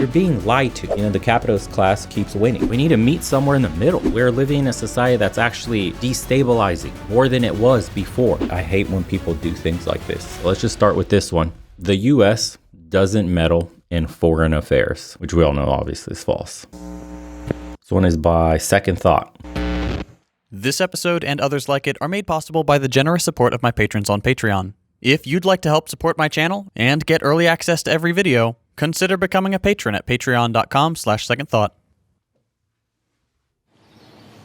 You're being lied to. You know, the capitalist class keeps winning. We need to meet somewhere in the middle. We're living in a society that's actually destabilizing more than it was before. I hate when people do things like this. Let's just start with this one. The US doesn't meddle in foreign affairs, which we all know obviously is false. This one is by Second Thought. This episode and others like it are made possible by the generous support of my patrons on Patreon. If you'd like to help support my channel and get early access to every video, consider becoming a patron at patreon.com/secondthought.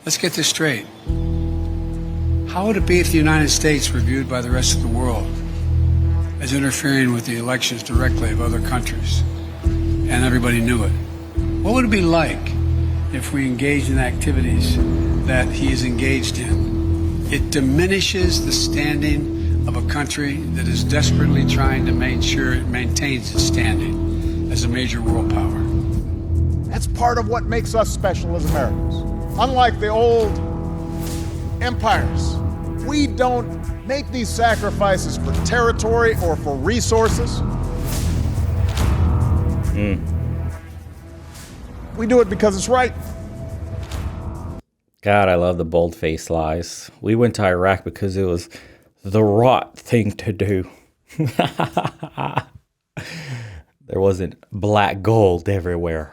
Let's get this straight. How would it be if the United States were viewed by the rest of the world as interfering with the elections directly of other countries, and everybody knew it? What would it be like if we engaged in activities that he is engaged in? It diminishes the standing of a country that is desperately trying to make sure it maintains its standing as a major world power. That's part of what makes us special as Americans. Unlike the old empires, we don't make these sacrifices for territory or for resources. We do it because it's right. God, I love the bold-faced lies. We went to Iraq because it was the right thing to do. There wasn't black gold everywhere.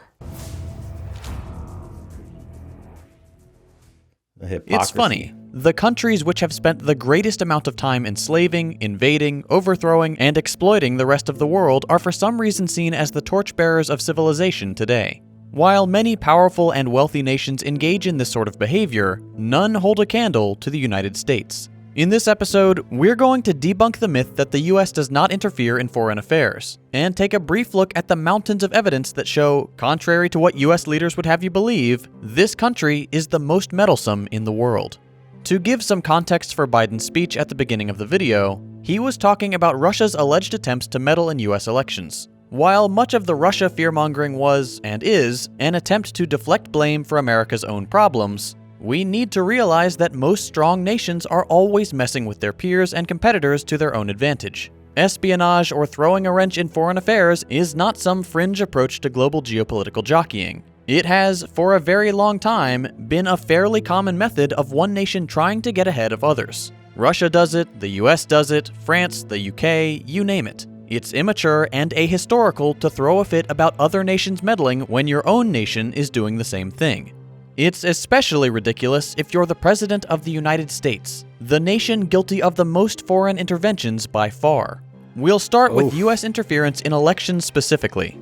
It's funny. The countries which have spent the greatest amount of time enslaving, invading, overthrowing, and exploiting the rest of the world are for some reason seen as the torchbearers of civilization today. While many powerful and wealthy nations engage in this sort of behavior, none hold a candle to the United States. In this episode, we're going to debunk the myth that the US does not interfere in foreign affairs, and take a brief look at the mountains of evidence that show, contrary to what US leaders would have you believe, this country is the most meddlesome in the world. To give some context for Biden's speech at the beginning of the video, he was talking about Russia's alleged attempts to meddle in US elections. While much of the Russia fear-mongering was, and is, an attempt to deflect blame for America's own problems, we need to realize that most strong nations are always messing with their peers and competitors to their own advantage. Espionage or throwing a wrench in foreign affairs is not some fringe approach to global geopolitical jockeying. It has, for a very long time, been a fairly common method of one nation trying to get ahead of others. Russia does it, the US does it, France, the UK, you name it. It's immature and ahistorical to throw a fit about other nations meddling when your own nation is doing the same thing. It's especially ridiculous if you're the President of the United States, the nation guilty of the most foreign interventions by far. We'll start with US interference in elections specifically.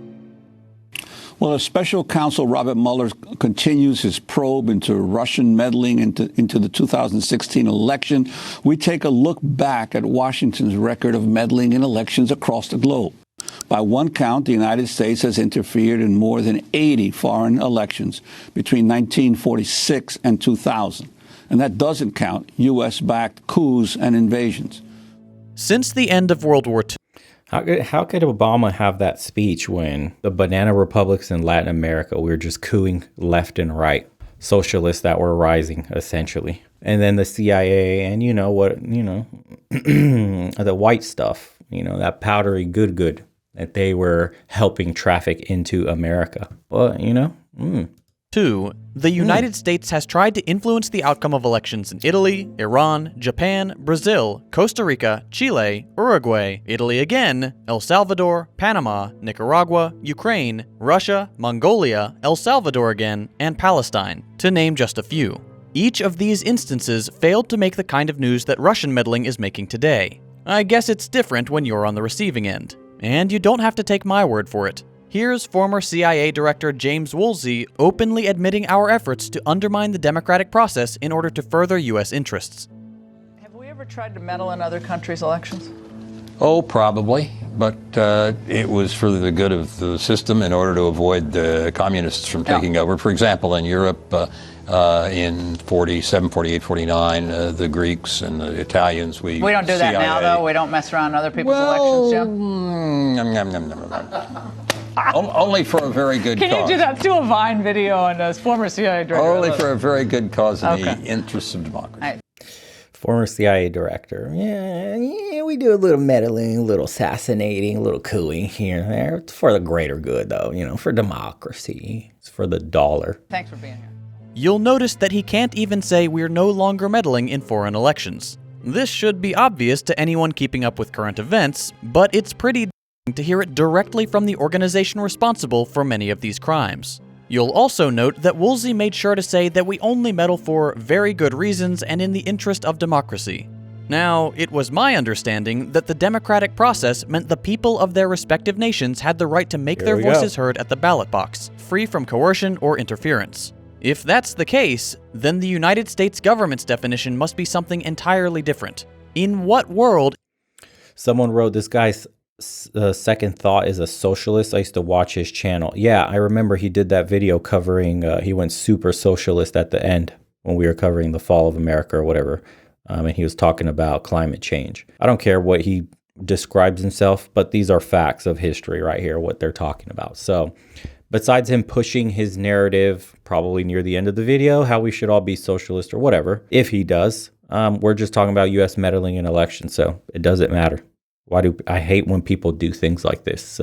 Well, as Special Counsel Robert Mueller continues his probe into Russian meddling into the 2016 election, we take a look back at Washington's record of meddling in elections across the globe. By one count, the United States has interfered in more than 80 foreign elections between 1946 and 2000. And that doesn't count U.S.-backed coups and invasions. Since the end of World War II, How could Obama have that speech when the banana republics in Latin America were just cooing left and right? Socialists that were rising, essentially. And then the CIA and the white stuff, that powdery good that they were helping traffic into America. But, Two, the United States has tried to influence the outcome of elections in Italy, Iran, Japan, Brazil, Costa Rica, Chile, Uruguay, Italy again, El Salvador, Panama, Nicaragua, Ukraine, Russia, Mongolia, El Salvador again, and Palestine, to name just a few. Each of these instances failed to make the kind of news that Russian meddling is making today. I guess it's different when you're on the receiving end. And you don't have to take my word for it. Here's former CIA Director James Woolsey openly admitting our efforts to undermine the democratic process in order to further U.S. interests. Have we ever tried to meddle in other countries' elections? Oh, probably, but it was for the good of the system in order to avoid the communists from taking over. For example, in Europe, in 47, 48, 49, the Greeks and the Italians, we don't do that now, though? We don't mess around other people's elections, Jim? Only for a very good cause. Can you do that? Do a Vine video on those former CIA director. Only for a very good cause in the interests of democracy. Former CIA director. Yeah, we do a little meddling, a little assassinating, a little cooing here and there. It's for the greater good, though, for democracy. It's for the dollar. Thanks for being here. You'll notice that he can't even say we're no longer meddling in foreign elections. This should be obvious to anyone keeping up with current events, but it's pretty to hear it directly from the organization responsible for many of these crimes. You'll also note that Woolsey made sure to say that we only meddle for very good reasons and in the interest of democracy. Now, it was my understanding that the democratic process meant the people of their respective nations had the right to make their voices heard at the ballot box, free from coercion or interference. If that's the case, then the United States government's definition must be something entirely different. In what world? Someone wrote, this guy's second thought is a socialist. I used to watch his channel. Yeah, I remember he did that video covering, he went super socialist at the end when we were covering the fall of America or whatever. And he was talking about climate change. I don't care what he describes himself, but these are facts of history right here, what they're talking about. So besides him pushing his narrative, probably near the end of the video, how we should all be socialist or whatever, if he does, we're just talking about U.S. meddling in elections, so it doesn't matter. I hate when people do things like this.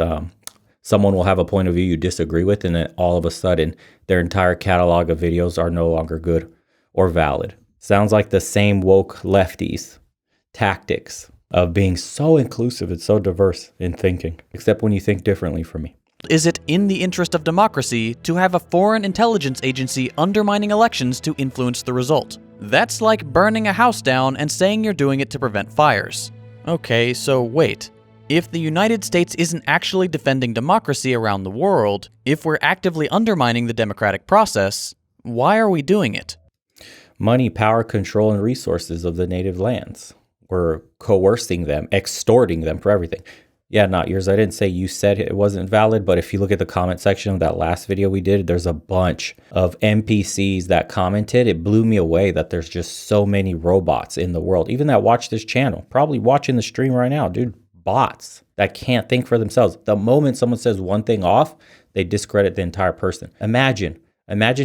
Someone will have a point of view you disagree with, and then all of a sudden, their entire catalog of videos are no longer good or valid. Sounds like the same woke lefties' tactics of being so inclusive and so diverse in thinking, except when you think differently from me. Is it in the interest of democracy to have a foreign intelligence agency undermining elections to influence the result? That's like burning a house down and saying you're doing it to prevent fires. Okay, so wait. If the United States isn't actually defending democracy around the world, if we're actively undermining the democratic process, why are we doing it? Money, power, control, and resources of the native lands. We're coercing them, extorting them for everything. Yeah, not yours. I didn't say you said it wasn't valid, but if you look at the comment section of that last video we did, there's a bunch of NPCs that commented. It blew me away that there's just so many robots in the world, even that watch this channel, probably watching the stream right now, dude, bots that can't think for themselves. The moment someone says one thing off, they discredit the entire person. Imagine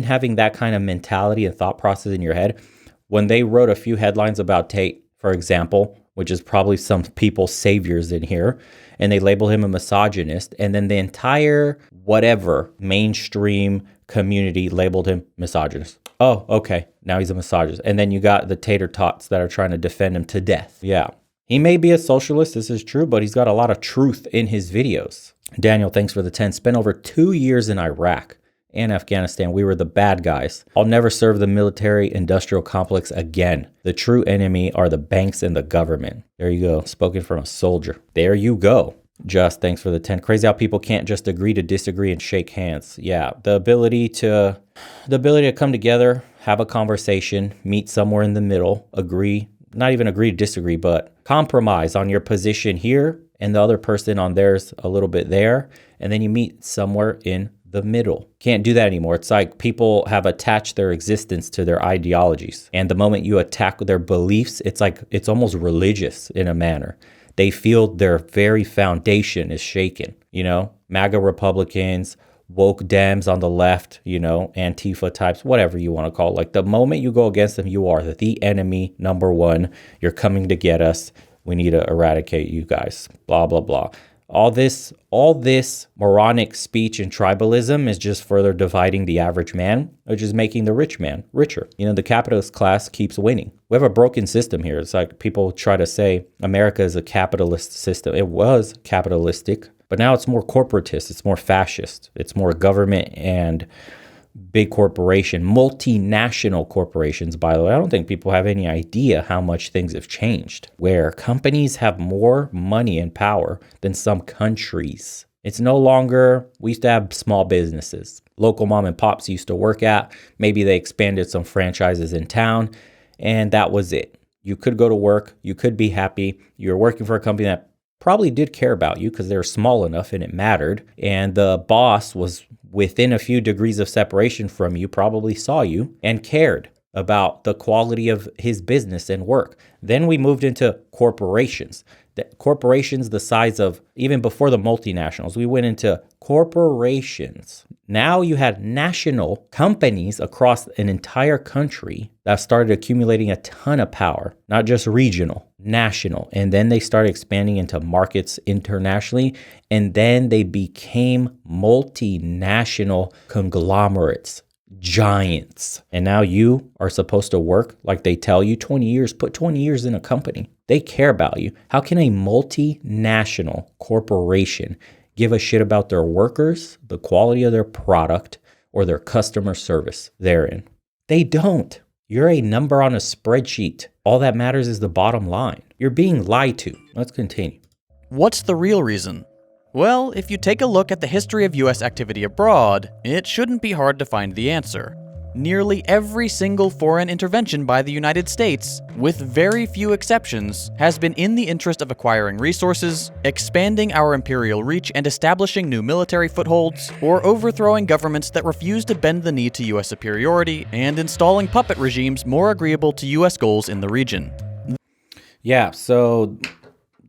having that kind of mentality and thought process in your head. When they wrote a few headlines about Tate, for example, which is probably some people's saviors in here, and they label him a misogynist, and then the entire whatever mainstream community labeled him misogynist. Oh, okay, now he's a misogynist. And then you got the tater tots that are trying to defend him to death. Yeah, he may be a socialist, this is true, but he's got a lot of truth in his videos. Daniel, thanks for the 10. Spent over 2 years in Iraq and Afghanistan. We were the bad guys. I'll never serve the military-industrial complex again. The true enemy are the banks and the government. There you go. Spoken from a soldier. There you go. Just thanks for the 10. Crazy how people can't just agree to disagree and shake hands. Yeah, the ability to come together, have a conversation, meet somewhere in the middle, agree, not even agree to disagree, but compromise on your position here and the other person on theirs a little bit there, and then you meet somewhere in the middle. Can't do that anymore. It's like people have attached their existence to their ideologies. And the moment you attack their beliefs, it's almost religious in a manner. They feel their very foundation is shaken. MAGA Republicans, woke Dems on the left, Antifa types, whatever you want to call it. Like the moment you go against them, you are the enemy number one. You're coming to get us. We need to eradicate you guys. Blah, blah, blah. All this moronic speech and tribalism is just further dividing the average man, which is making the rich man richer. The capitalist class keeps winning. We have a broken system here. It's like people try to say America is a capitalist system. It was capitalistic, but now it's more corporatist. It's more fascist. It's more government and big corporation, multinational corporations, by the way. I don't think people have any idea how much things have changed, where companies have more money and power than some countries. It's no longer, we used to have small businesses. Local mom and pops used to work at. Maybe they expanded some franchises in town, and that was it. You could go to work. You could be happy. You're working for a company that probably did care about you because they were small enough and it mattered. And the boss was within a few degrees of separation from you, probably saw you and cared about the quality of his business and work. Then we moved into corporations. Corporations the size of, even before the multinationals, we went into corporations. Now you had national companies across an entire country that started accumulating a ton of power, not just regional. national. And then they started expanding into markets internationally. And then they became multinational conglomerates, giants. And now you are supposed to work like they tell you 20 years, put 20 years in a company. They care about you. How can a multinational corporation give a shit about their workers, the quality of their product, or their customer service therein? They don't. You're a number on a spreadsheet. All that matters is the bottom line. You're being lied to. Let's continue. What's the real reason? Well, if you take a look at the history of US activity abroad, it shouldn't be hard to find the answer. Nearly every single foreign intervention by the United States, with very few exceptions, has been in the interest of acquiring resources, expanding our imperial reach and establishing new military footholds, or overthrowing governments that refuse to bend the knee to US superiority, and installing puppet regimes more agreeable to US goals in the region. Yeah, so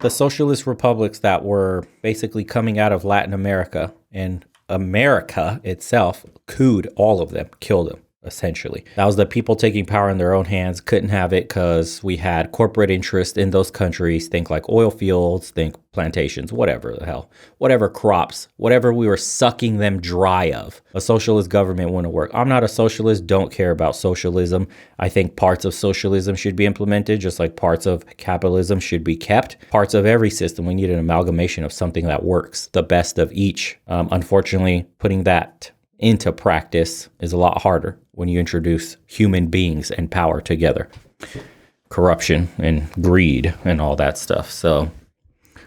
the socialist republics that were basically coming out of Latin America, and America itself cooed all of them, killed them. Essentially, that was the people taking power in their own hands. Couldn't have it because we had corporate interest in those countries. Think like oil fields, think plantations, whatever the hell, whatever crops, whatever we were sucking them dry of. A socialist government wouldn't work. I'm not a socialist, don't care about socialism. I think parts of socialism should be implemented, just like parts of capitalism should be kept. Parts of every system, we need an amalgamation of something that works, the best of each. Unfortunately, putting that into practice is a lot harder when you introduce human beings and power together. Corruption and greed and all that stuff. So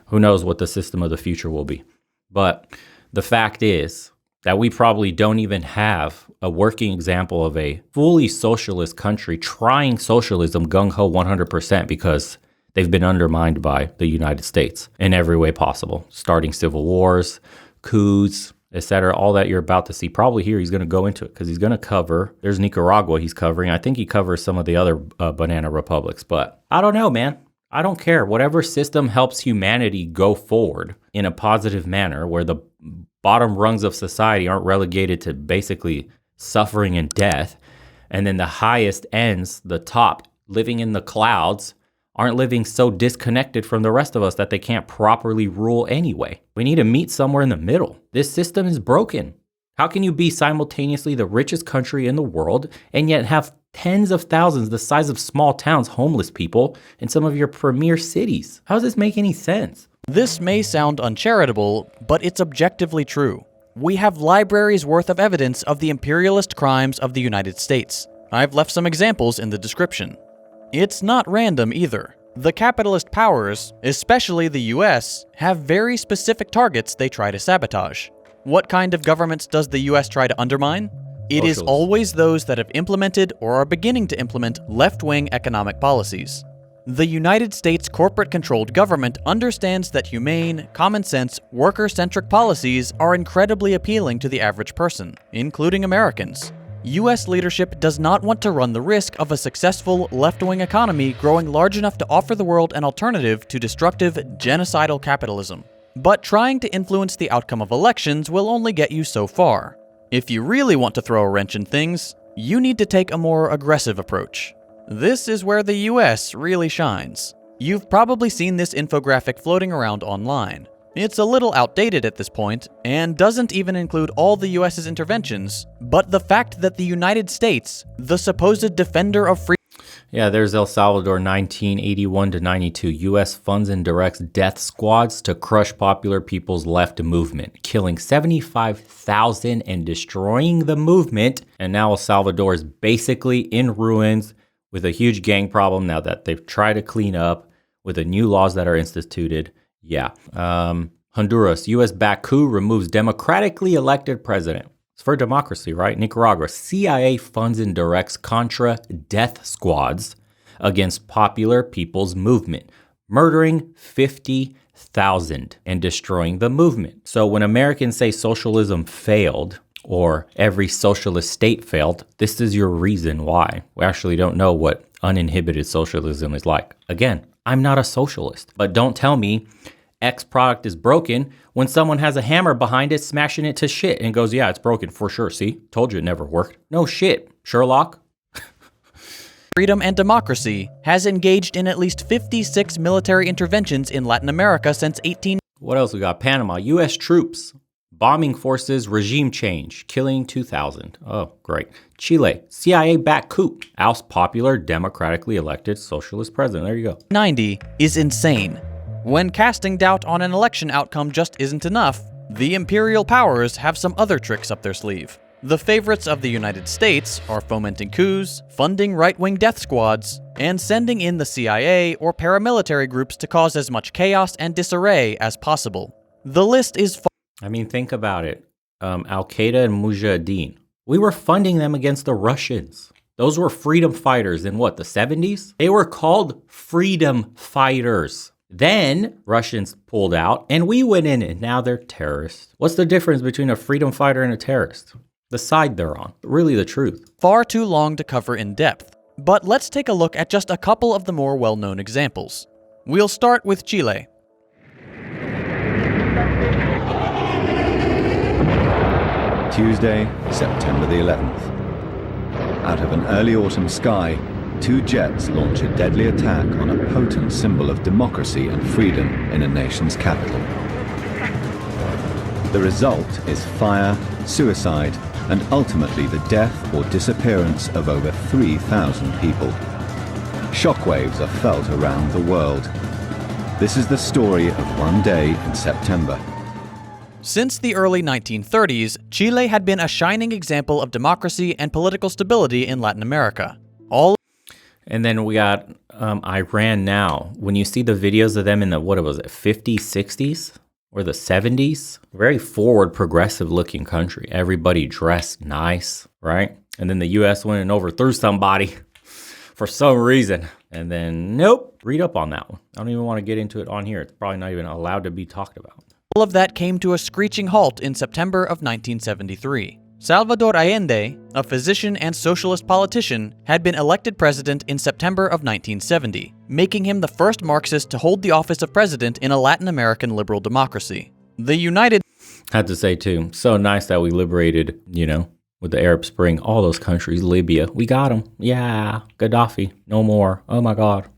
who knows what the system of the future will be. But the fact is that we probably don't even have a working example of a fully socialist country trying socialism gung-ho 100% because they've been undermined by the United States in every way possible, starting civil wars, coups, etc. All that you're about to see. Probably here he's going to go into it because he's going to cover, there's Nicaragua he's covering. I think he covers some of the other banana republics, but I don't know, man. I don't care. Whatever system helps humanity go forward in a positive manner where the bottom rungs of society aren't relegated to basically suffering and death, and then the highest ends, the top, living in the clouds, aren't living so disconnected from the rest of us that they can't properly rule anyway. We need to meet somewhere in the middle. This system is broken. How can you be simultaneously the richest country in the world and yet have tens of thousands, the size of small towns, homeless people in some of your premier cities? How does this make any sense? This may sound uncharitable, but it's objectively true. We have libraries worth of evidence of the imperialist crimes of the United States. I've left some examples in the description. It's not random either. The capitalist powers, especially the US, have very specific targets they try to sabotage. What kind of governments does the US try to undermine? It is always those that have implemented or are beginning to implement left-wing economic policies. The United States corporate-controlled government understands that humane, common-sense, worker-centric policies are incredibly appealing to the average person, including Americans. US leadership does not want to run the risk of a successful left-wing economy growing large enough to offer the world an alternative to destructive, genocidal capitalism. But trying to influence the outcome of elections will only get you so far. If you really want to throw a wrench in things, you need to take a more aggressive approach. This is where the US really shines. You've probably seen this infographic floating around online. It's a little outdated at this point, and doesn't even include all the US's interventions, but the fact that the United States, the supposed defender of freedom. Yeah, there's El Salvador 1981 to 92. U.S. funds and directs death squads to crush popular people's left movement, killing 75,000 and destroying the movement. And now El Salvador is basically in ruins with a huge gang problem now that they've tried to clean up with the new laws that are instituted. Yeah. Honduras, U.S.-backed coup removes democratically elected president. It's for democracy, right? Nicaragua, CIA funds and directs Contra death squads against popular people's movement, murdering 50,000 and destroying the movement. So when Americans say socialism failed or every socialist state failed, this is your reason why. We actually don't know what uninhibited socialism is like. Again, I'm not a socialist, but don't tell me X product is broken when someone has a hammer behind it, smashing it to shit and goes, yeah, it's broken for sure. See, told you it never worked. No shit, Sherlock. Freedom and Democracy has engaged in at least 56 military interventions in Latin America since 18... What else we got? Panama, U.S. troops. Bombing forces, regime change, killing 2,000. Oh, great. Chile, CIA-backed coup. Oust popular, democratically elected socialist president. There you go. 90 is insane. When casting doubt on an election outcome just isn't enough, the imperial powers have some other tricks up their sleeve. The favorites of the United States are fomenting coups, funding right-wing death squads, and sending in the CIA or paramilitary groups to cause as much chaos and disarray as possible. The list is I mean, think about it. Al-Qaeda and Mujahideen. We were funding them against the Russians. Those were freedom fighters in what, the 70s? They were called freedom fighters. Then Russians pulled out and we went in and now they're terrorists. What's the difference between a freedom fighter and a terrorist? The side they're on. Really the truth. Far too long to cover in depth, but let's take a look at just a couple of the more well-known examples. We'll start with Chile. Tuesday, September the 11th. Out of an early autumn sky, two jets launch a deadly attack on a potent symbol of democracy and freedom in a nation's capital. The result is fire, suicide, and ultimately the death or disappearance of over 3,000 people. Shockwaves are felt around the world. This is the story of one day in September. Since the early 1930s, Chile had been a shining example of democracy and political stability in Latin America. And then we got Iran now. When you see the videos of them in the, what was it, 50s, 60s? Or the 70s? Very forward, progressive-looking country. Everybody dressed nice, right? And then the U.S. went and overthrew somebody for some reason. And then, nope, read up on that one. I don't even want to get into it on here. It's probably not even allowed to be talked about. All of that came to a screeching halt in September of 1973. Salvador Allende, a physician and socialist politician, had been elected president in September of 1970, making him the first Marxist to hold the office of president in a Latin American liberal democracy. The United... Had to say, too, so nice that we liberated, with the Arab Spring, all those countries, Libya. We got them. Yeah, Gaddafi, no more. Oh, my God.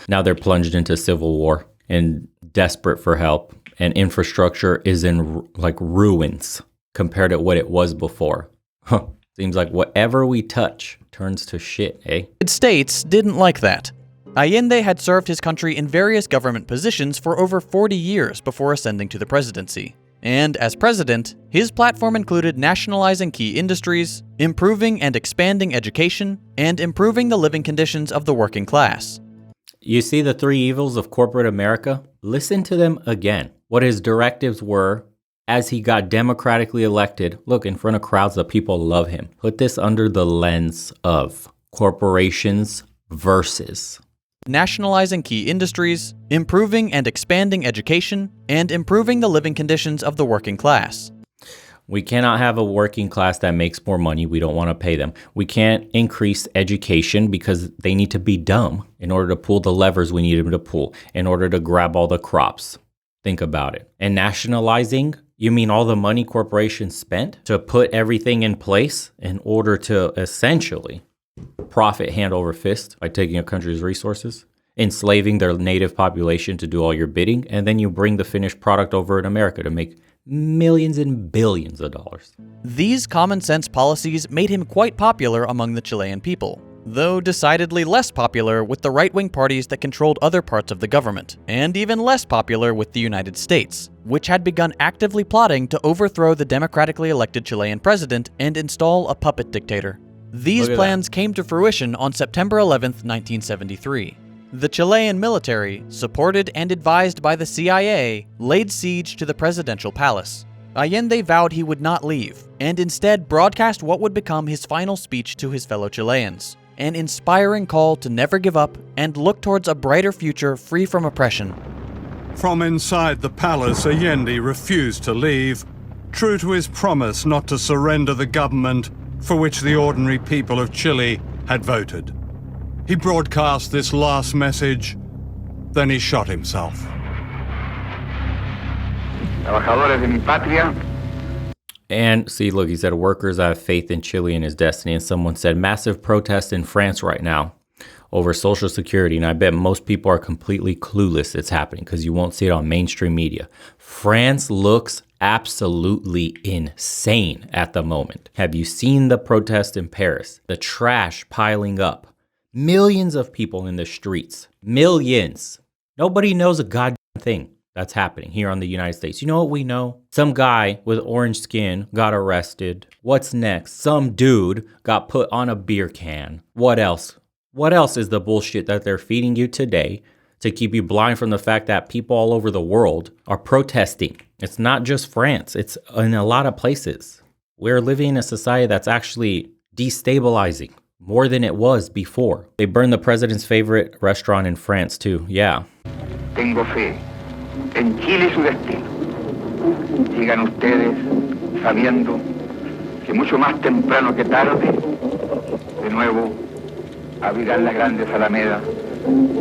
Now they're plunged into civil war and desperate for help. And infrastructure is in ruins compared to what it was before. Seems like whatever we touch turns to shit, eh? The United States didn't like that. Allende had served his country in various government positions for over 40 years before ascending to the presidency. And as president, his platform included nationalizing key industries, improving and expanding education, and improving the living conditions of the working class. You see the three evils of corporate America? Listen to them again. What his directives were as he got democratically elected. Look, in front of crowds of people love him. Put this under the lens of corporations versus nationalizing key industries, improving and expanding education, and improving the living conditions of the working class. We cannot have a working class that makes more money. We don't want to pay them. We can't increase education because they need to be dumb in order to pull the levers we need them to pull, in order to grab all the crops. Think about it. And nationalizing, you mean all the money corporations spent to put everything in place in order to essentially profit hand over fist by taking a country's resources, enslaving their native population to do all your bidding, and then you bring the finished product over in America to make millions and billions of dollars. These common sense policies made him quite popular among the Chilean people, though decidedly less popular with the right-wing parties that controlled other parts of the government, and even less popular with the United States, which had begun actively plotting to overthrow the democratically elected Chilean president and install a puppet dictator. These plans came to fruition on September 11, 1973. The Chilean military, supported and advised by the CIA, laid siege to the presidential palace. Allende vowed he would not leave, and instead broadcast what would become his final speech to his fellow Chileans, an inspiring call to never give up and look towards a brighter future free from oppression. From inside the palace, Allende refused to leave, true to his promise not to surrender the government for which the ordinary people of Chile had voted. He broadcast this last message, then he shot himself. And see, look, he said, workers, I have faith in Chile and his destiny. And someone said, massive protest in France right now. over Social Security, and I bet most people are completely clueless it's happening because you won't see it on mainstream media. France looks absolutely insane at the moment. Have you seen the protest in Paris? The trash piling up. Millions of people in the streets. Millions. Nobody knows a goddamn thing that's happening here on the United States. You know what we know? Some guy with orange skin got arrested. What's next? Some dude got put on a beer can. What else? What else is the bullshit that they're feeding you today to keep you blind from the fact that people all over the world are protesting? It's not just France. It's in a lot of places. We're living in a society that's actually destabilizing more than it was before. They burned the president's favorite restaurant in France too. Yeah. Tengo fe en Chile y su destino. Sigan ustedes sabiendo que mucho más temprano que tarde, de nuevo abrirán las grandes alamedas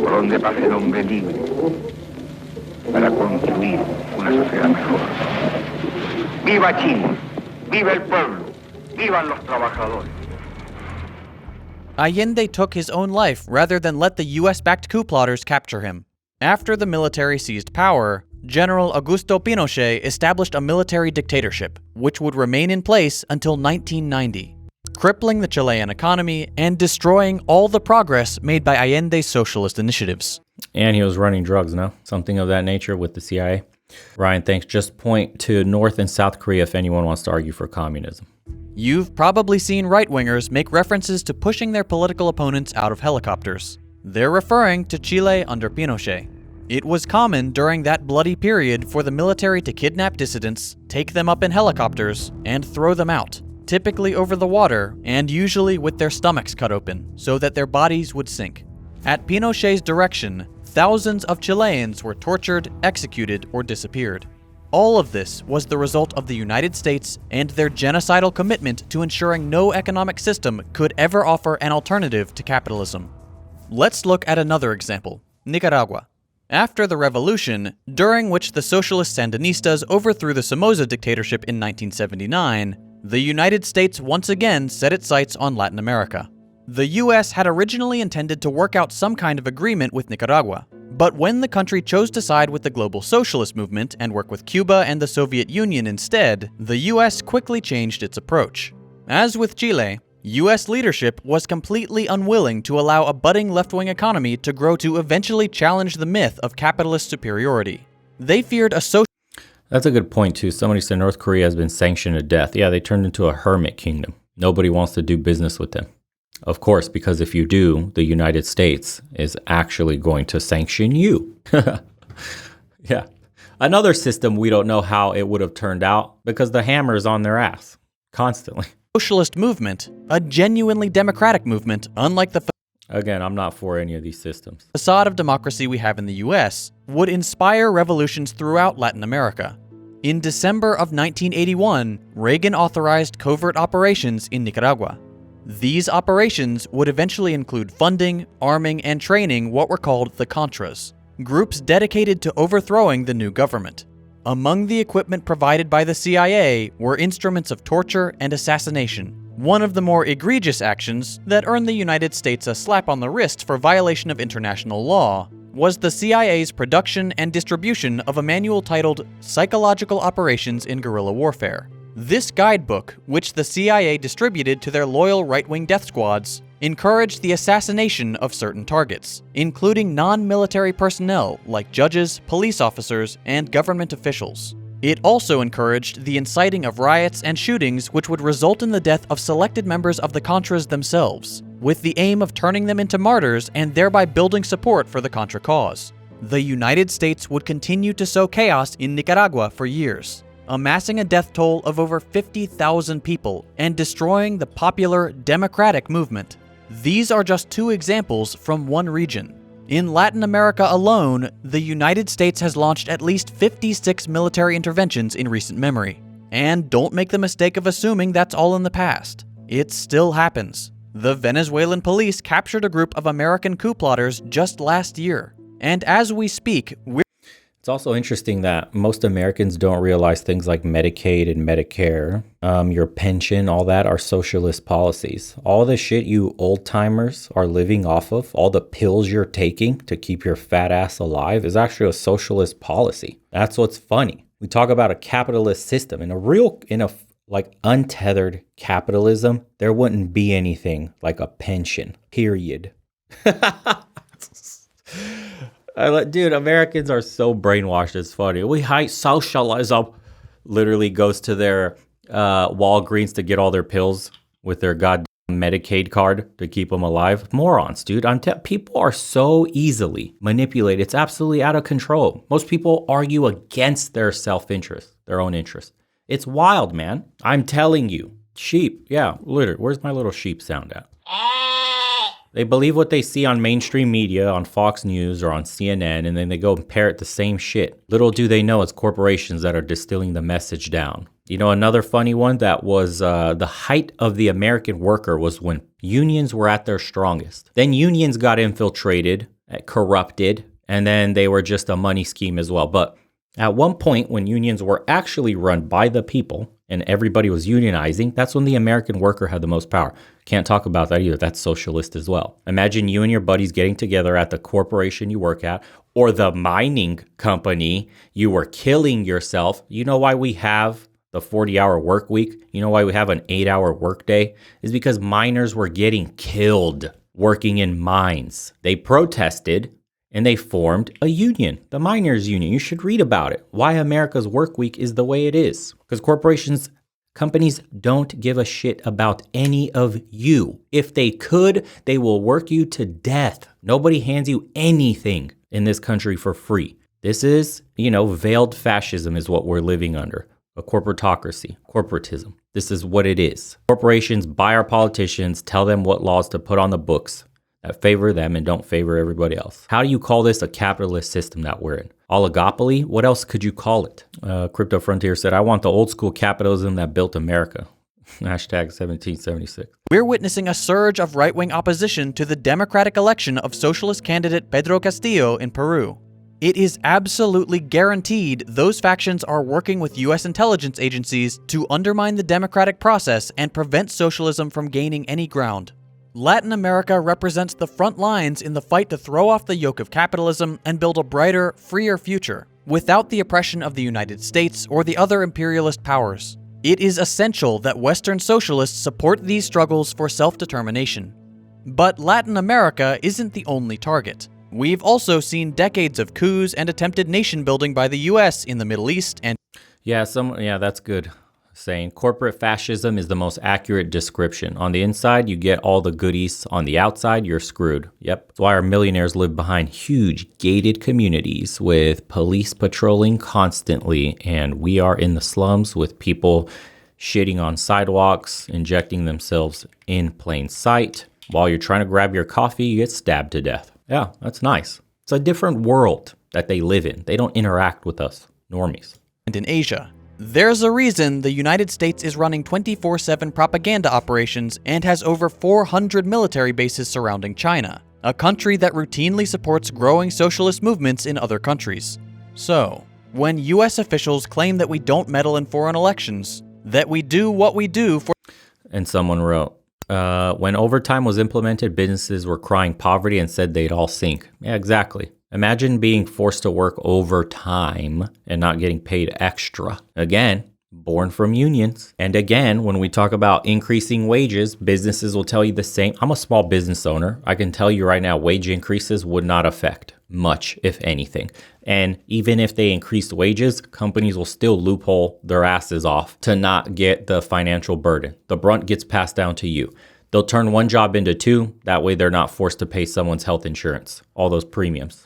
por donde pase el hombre libre para construir una sociedad mejor. ¡Viva Chile! ¡Viva el pueblo! ¡Vivan los trabajadores! Allende took his own life rather than let the US-backed coup plotters capture him. After the military seized power, General Augusto Pinochet established a military dictatorship, which would remain in place until 1990, crippling the Chilean economy and destroying all the progress made by Allende's socialist initiatives. And he was running drugs, no? Something of that nature with the CIA. Ryan, thanks. Just point to North and South Korea if anyone wants to argue for communism. You've probably seen right-wingers make references to pushing their political opponents out of helicopters. They're referring to Chile under Pinochet. It was common during that bloody period for the military to kidnap dissidents, take them up in helicopters, and throw them out, typically over the water and usually with their stomachs cut open so that their bodies would sink. At Pinochet's direction, thousands of Chileans were tortured, executed, or disappeared. All of this was the result of the United States and their genocidal commitment to ensuring no economic system could ever offer an alternative to capitalism. Let's look at another example, Nicaragua. After the revolution, during which the socialist Sandinistas overthrew the Somoza dictatorship in 1979, the United States once again set its sights on Latin America. The US had originally intended to work out some kind of agreement with Nicaragua, but when the country chose to side with the global socialist movement and work with Cuba and the Soviet Union instead, the US quickly changed its approach. As with Chile, US leadership was completely unwilling to allow a budding left-wing economy to grow to eventually challenge the myth of capitalist superiority. They feared a social... That's a good point too. Somebody said North Korea has been sanctioned to death. Yeah, they turned into a hermit kingdom. Nobody wants to do business with them. Of course, because if you do, the United States is actually going to sanction you. Yeah. Another system we don't know how it would have turned out because the hammer is on their ass constantly. Socialist movement, a genuinely democratic movement, unlike the Again, I'm not for any of these systems. facade of democracy we have in the US, would inspire revolutions throughout Latin America. In December of 1981, Reagan authorized covert operations in Nicaragua. These operations would eventually include funding, arming, and training what were called the Contras, groups dedicated to overthrowing the new government. Among the equipment provided by the CIA were instruments of torture and assassination, one of the more egregious actions that earned the United States a slap on the wrist for violation of international law was the CIA's production and distribution of a manual titled Psychological Operations in Guerrilla Warfare. This guidebook, which the CIA distributed to their loyal right-wing death squads, encouraged the assassination of certain targets, including non-military personnel like judges, police officers, and government officials. It also encouraged the inciting of riots and shootings which would result in the death of selected members of the Contras themselves, with the aim of turning them into martyrs and thereby building support for the Contra cause. The United States would continue to sow chaos in Nicaragua for years, amassing a death toll of over 50,000 people and destroying the popular democratic movement. These are just two examples from one region. In Latin America alone, the United States has launched at least 56 military interventions in recent memory. And don't make the mistake of assuming that's all in the past. It still happens. The Venezuelan police captured a group of American coup plotters just last year. And as we speak, It's It's also interesting that most Americans don't realize things like Medicaid and Medicare, your pension, all that are socialist policies. All the shit you old timers are living off of, all the pills you're taking to keep your fat ass alive is actually a socialist policy. That's what's funny. We talk about a capitalist system. In a untethered capitalism, there wouldn't be anything like a pension, period. Dude, Americans are so brainwashed. It's funny. We hate socialism. Literally goes to their Walgreens to get all their pills with their goddamn Medicaid card to keep them alive. Morons, dude. People are so easily manipulated. It's absolutely out of control. Most people argue against their self-interest, their own interest. It's wild, man. I'm telling you. Sheep. Yeah, literally. Where's my little sheep sound at? They believe what they see on mainstream media, on Fox News or on CNN, and then they go and parrot the same shit. Little do they know it's corporations that are distilling the message down. You know, another funny one that was the height of the American worker was when unions were at their strongest. Then unions got infiltrated, corrupted, and then they were just a money scheme as well. But at one point when unions were actually run by the people and everybody was unionizing, that's when the American worker had the most power. Can't talk about that either. That's socialist as well. Imagine you and your buddies getting together at the corporation you work at or the mining company. You were killing yourself. You know why we have the 40-hour work week? You know why we have an 8-hour work day? Is because miners were getting killed working in mines. They protested and they formed a union, the miners' union. You should read about it. Why America's work week is the way it is. Because companies don't give a shit about any of you. If they could, they will work you to death. Nobody hands you anything in this country for free. This is, veiled fascism is what we're living under. A corporatocracy, corporatism. This is what it is. Corporations buy our politicians, tell them what laws to put on the books that favor them and don't favor everybody else. How do you call this a capitalist system that we're in? Oligopoly? What else could you call it? Crypto Frontier said, I want the old school capitalism that built America. Hashtag 1776. We're witnessing a surge of right-wing opposition to the democratic election of socialist candidate Pedro Castillo in Peru. It is absolutely guaranteed those factions are working with U.S. intelligence agencies to undermine the democratic process and prevent socialism from gaining any ground. Latin America represents the front lines in the fight to throw off the yoke of capitalism and build a brighter, freer future, without the oppression of the United States or the other imperialist powers. It is essential that Western socialists support these struggles for self-determination. But Latin America isn't the only target. We've also seen decades of coups and attempted nation-building by the US in the Middle East and... Yeah, that's good. Saying corporate fascism is the most accurate description. On the inside, you get all the goodies. On the outside, you're screwed. Yep. That's why our millionaires live behind huge gated communities with police patrolling constantly. And we are in the slums with people shitting on sidewalks, injecting themselves in plain sight. While you're trying to grab your coffee, you get stabbed to death. Yeah, that's nice. It's a different world that they live in. They don't interact with us, normies. And in Asia. There's a reason the United States is running 24/7 propaganda operations and has over 400 military bases surrounding China, a country that routinely supports growing socialist movements in other countries. So, when US officials claim that we don't meddle in foreign elections, that we do what we do for... And someone wrote, when overtime was implemented, businesses were crying poverty and said they'd all sink. Yeah, exactly. Imagine being forced to work overtime and not getting paid extra. Again, born from unions. And again, when we talk about increasing wages, businesses will tell you the same. I'm a small business owner. I can tell you right now, wage increases would not affect much, if anything. And even if they increased wages, companies will still loophole their asses off to not get the financial burden. The brunt gets passed down to you. They'll turn one job into two. That way they're not forced to pay someone's health insurance, all those premiums.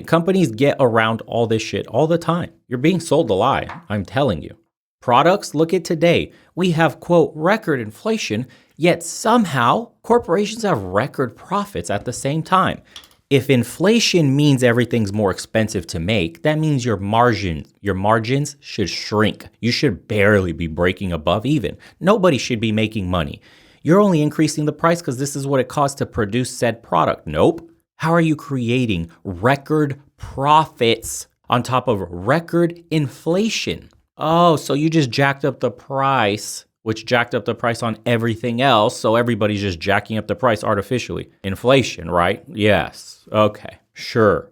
Companies get around all this shit all the time. You're being sold a lie, I'm telling you. Products, look at today. We have, quote, record inflation, yet somehow corporations have record profits at the same time. If inflation means everything's more expensive to make, that means your margins should shrink. You should barely be breaking above even. Nobody should be making money. You're only increasing the price because this is what it costs to produce said product. Nope. How are you creating record profits on top of record inflation. Oh, so you just jacked up the price, which jacked up the price on everything else. So everybody's just jacking up the price artificially. Inflation, right? Yes. Okay. Sure,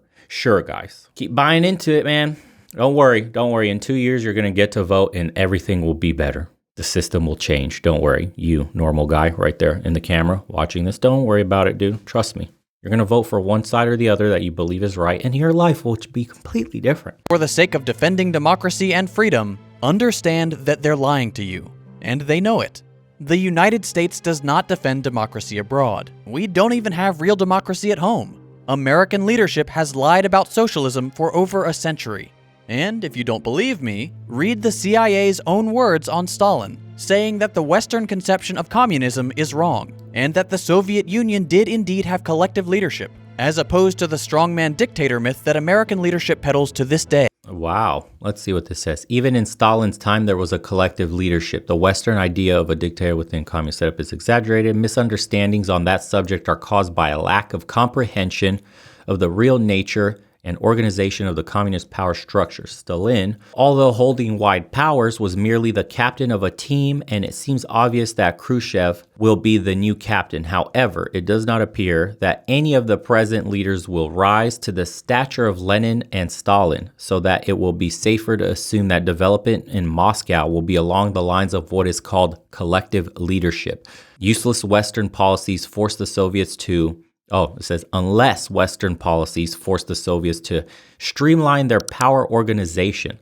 guys. Keep buying into it, man. Don't worry. In 2 years, you're going to get to vote and everything will be better. The system will change. Don't worry. You, normal guy right there in the camera watching this, don't worry about it, dude. Trust me. You're going to vote for one side or the other that you believe is right, and your life will be completely different. For the sake of defending democracy and freedom, understand that they're lying to you, and they know it. The United States does not defend democracy abroad. We don't even have real democracy at home. American leadership has lied about socialism for over a century. And if you don't believe me, read the CIA's own words on Stalin, saying that the Western conception of communism is wrong, and that the Soviet Union did indeed have collective leadership, as opposed to the strongman dictator myth that American leadership peddles to this day. Wow. Let's see what this says. Even in Stalin's time, there was a collective leadership. The Western idea of a dictator within communist setup is exaggerated. Misunderstandings on that subject are caused by a lack of comprehension of the real nature and organization of the communist power structure. Stalin, although holding wide powers, was merely the captain of a team, and it seems obvious that Khrushchev will be the new captain. However, it does not appear that any of the present leaders will rise to the stature of Lenin and Stalin, so that it will be safer to assume that development in Moscow will be along the lines of what is called collective leadership. Useless Western policies force the Soviets to it says, unless Western policies force the Soviets to streamline their power organization.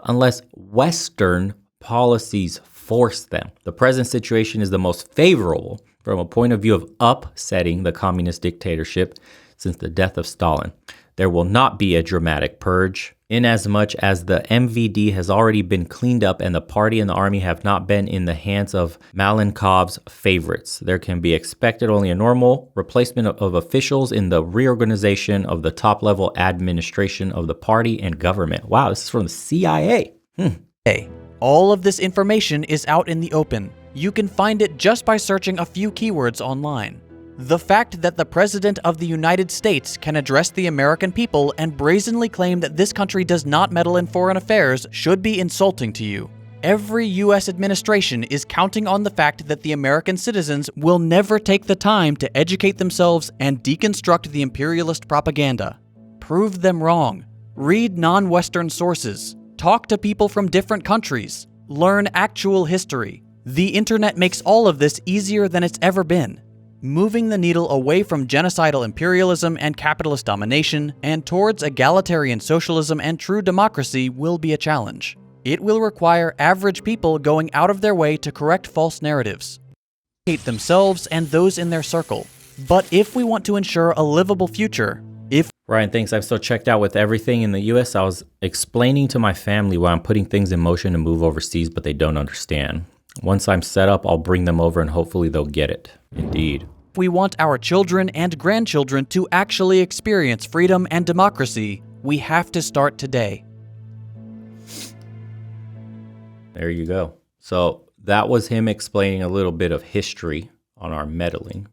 Unless Western policies force them. The present situation is the most favorable from a point of view of upsetting the communist dictatorship since the death of Stalin. There will not be a dramatic purge, inasmuch as the MVD has already been cleaned up and the party and the army have not been in the hands of Malenkov's favorites. There can be expected only a normal replacement of officials in the reorganization of the top-level administration of the party and government. Wow, this is from the CIA. Hey, all of this information is out in the open. You can find it just by searching a few keywords online. The fact that the President of the United States can address the American people and brazenly claim that this country does not meddle in foreign affairs should be insulting to you. Every U.S. administration is counting on the fact that the American citizens will never take the time to educate themselves and deconstruct the imperialist propaganda. Prove them wrong. Read non-Western sources. Talk to people from different countries. Learn actual history. The internet makes all of this easier than it's ever been. Moving the needle away from genocidal imperialism and capitalist domination and towards egalitarian socialism and true democracy will be a challenge. It will require average people going out of their way to correct false narratives, hate themselves and those in their circle. But if we want to ensure a livable future, Ryan thinks I'm so checked out with everything in the US. I was explaining to my family why I'm putting things in motion to move overseas, but they don't understand. Once I'm set up, I'll bring them over and hopefully they'll get it. Indeed. If we want our children and grandchildren to actually experience freedom and democracy, we have to start today. There you go. So that was him explaining a little bit of history on our meddling.